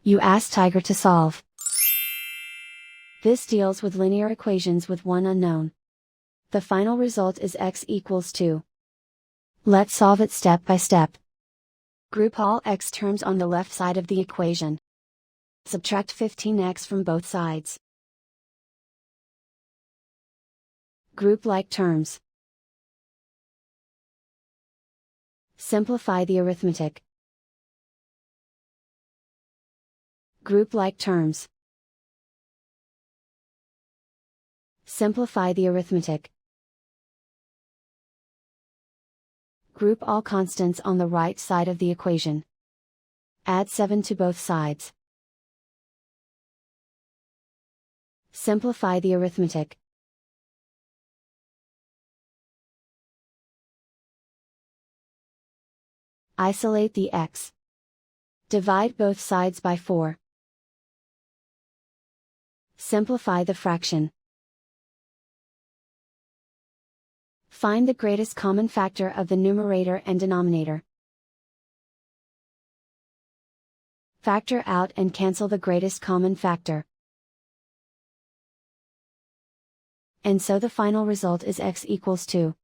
You ask Tiger to solve. This deals with linear equations with one unknown. The final result is x equals 2. Let's solve it step by step. Group all x terms on the left side of the equation. Subtract 15x from both sides. Group like terms. Simplify the arithmetic. Group like terms. Simplify the arithmetic. Group all constants on the right side of the equation. Add 7 to both sides. Simplify the arithmetic. Isolate the x. Divide both sides by 4. Simplify the fraction. Find the greatest common factor of the numerator and denominator. Factor out and cancel the greatest common factor. And so the final result is x equals 2.